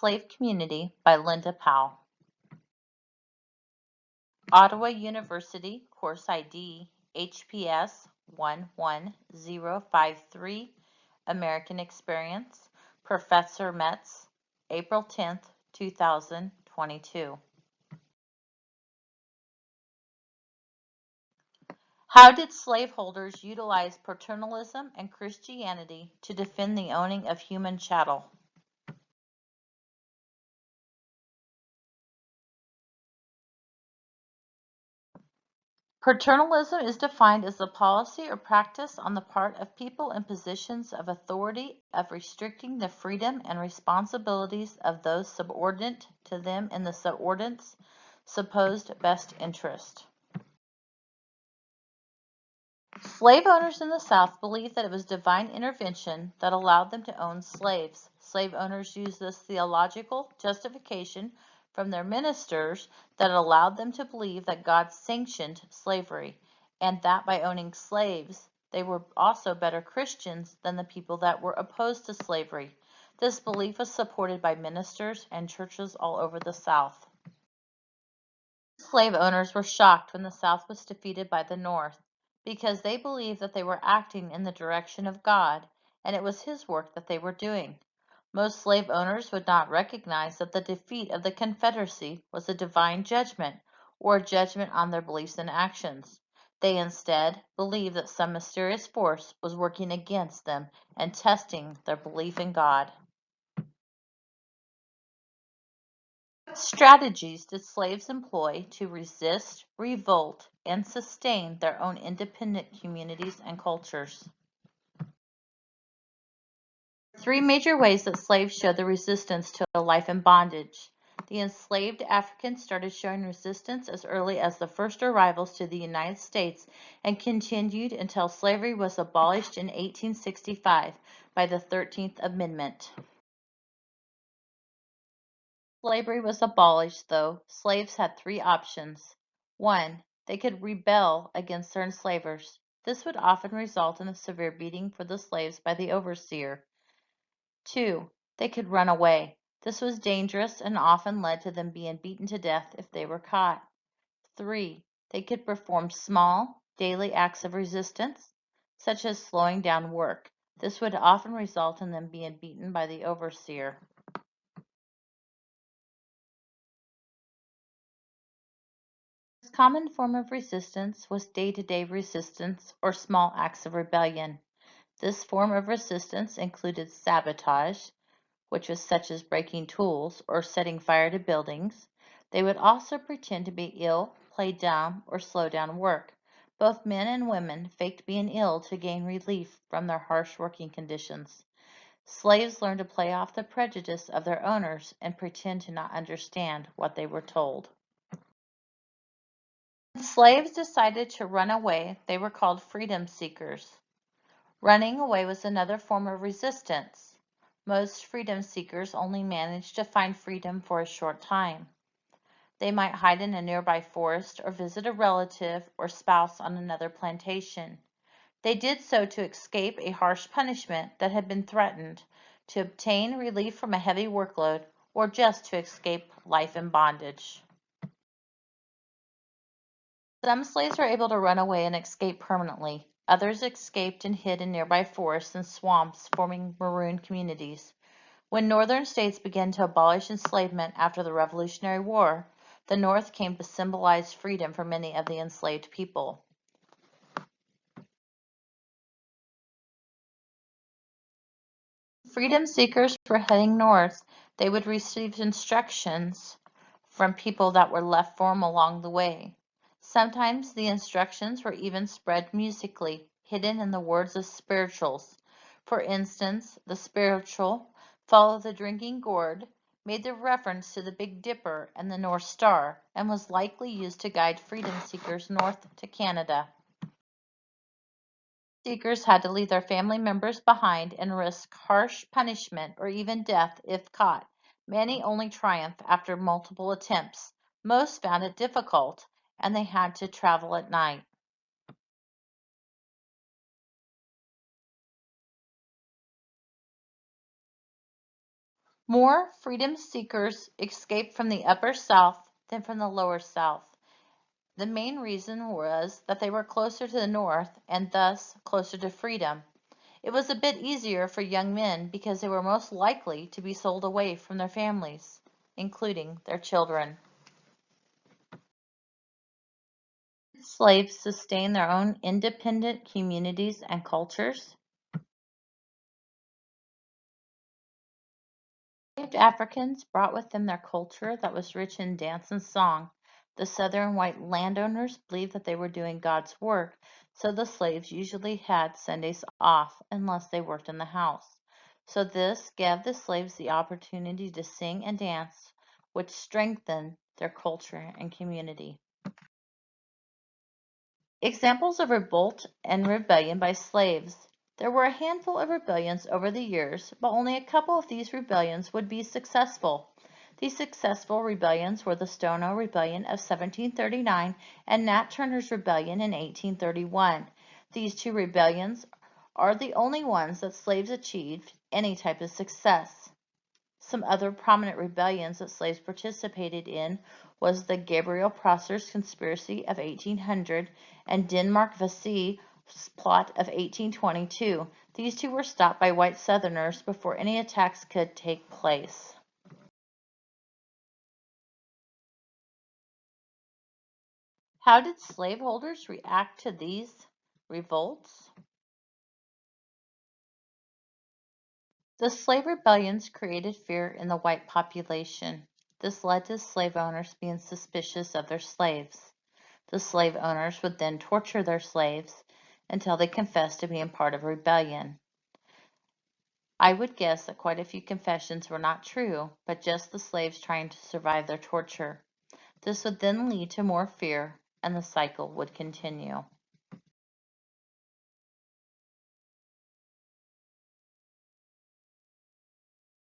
Slave Community by Linda Powell. Ottawa University, course ID HPS 11053, American Experience, Professor Metz, April 10th, 2022. How did slaveholders utilize paternalism and Christianity to defend the owning of human chattel? Paternalism is defined as the policy or practice on the part of people in positions of authority of restricting the freedom and responsibilities of those subordinate to them in the subordinate's supposed best interest. Slave owners in the South believed that it was divine intervention that allowed them to own slaves. Slave owners used this theological justification from their ministers that allowed them to believe that God sanctioned slavery, and that by owning slaves, they were also better Christians than the people that were opposed to slavery. This belief was supported by ministers and churches all over the South. Slave owners were shocked when the South was defeated by the North, because they believed that they were acting in the direction of God, and it was His work that they were doing. Most slave owners would not recognize that the defeat of the Confederacy was a divine judgment, or a judgment on their beliefs and actions. They instead believed that some mysterious force was working against them and testing their belief in God. What strategies did slaves employ to resist, revolt, and sustain their own independent communities and cultures? Three major ways that slaves showed their resistance to a life in bondage. The enslaved Africans started showing resistance as early as the first arrivals to the United States and continued until slavery was abolished in 1865 by the 13th Amendment. Slavery was abolished, though, slaves had three options. 1. They could rebel against their enslavers. This would often result in a severe beating for the slaves by the overseer. 2. They could run away. This was dangerous and often led to them being beaten to death if they were caught. 3. They could perform small, daily acts of resistance, such as slowing down work. This would often result in them being beaten by the overseer. This common form of resistance was day-to-day resistance or small acts of rebellion. This form of resistance included sabotage, which was such as breaking tools or setting fire to buildings. They would also pretend to be ill, play dumb, or slow down work. Both men and women faked being ill to gain relief from their harsh working conditions. Slaves learned to play off the prejudice of their owners and pretend to not understand what they were told. When slaves decided to run away, they were called freedom seekers. Running away was another form of resistance. Most freedom seekers only managed to find freedom for a short time. They might hide in a nearby forest or visit a relative or spouse on another plantation. They did so to escape a harsh punishment that had been threatened, to obtain relief from a heavy workload, or just to escape life in bondage. Some slaves were able to run away and escape permanently. Others escaped and hid in nearby forests and swamps, forming maroon communities. When northern states began to abolish enslavement after the Revolutionary War, the North came to symbolize freedom for many of the enslaved people. Freedom seekers were heading north. They would receive instructions from people that were left for them along the way. Sometimes the instructions were even spread musically, hidden in the words of spirituals. For instance, the spiritual, "Follow the Drinking Gourd," made the reference to the Big Dipper and the North Star, and was likely used to guide freedom seekers north to Canada. Seekers had to leave their family members behind and risk harsh punishment or even death if caught. Many only triumphed after multiple attempts. Most found it difficult, and they had to travel at night. More freedom seekers escaped from the Upper South than from the Lower South. The main reason was that they were closer to the North and thus closer to freedom. It was a bit easier for young men because they were most likely to be sold away from their families, including their children. Slaves sustained their own independent communities and cultures. Enslaved Africans brought with them their culture that was rich in dance and song. The southern white landowners believed that they were doing God's work, so the slaves usually had Sundays off unless they worked in the house. So this gave the slaves the opportunity to sing and dance, which strengthened their culture and community. Examples of revolt and rebellion by slaves. There were a handful of rebellions over the years, but only a couple of these rebellions would be successful. These successful rebellions were the Stono Rebellion of 1739 and Nat Turner's Rebellion in 1831. These two rebellions are the only ones that slaves achieved any type of success. Some other prominent rebellions that slaves participated in was the Gabriel Prosser's conspiracy of 1800 and Denmark Vesey's plot of 1822. These two were stopped by white Southerners before any attacks could take place. How did slaveholders react to these revolts? The slave rebellions created fear in the white population. This led to slave owners being suspicious of their slaves. The slave owners would then torture their slaves until they confessed to being part of a rebellion. I would guess that quite a few confessions were not true, but just the slaves trying to survive their torture. This would then lead to more fear, and the cycle would continue.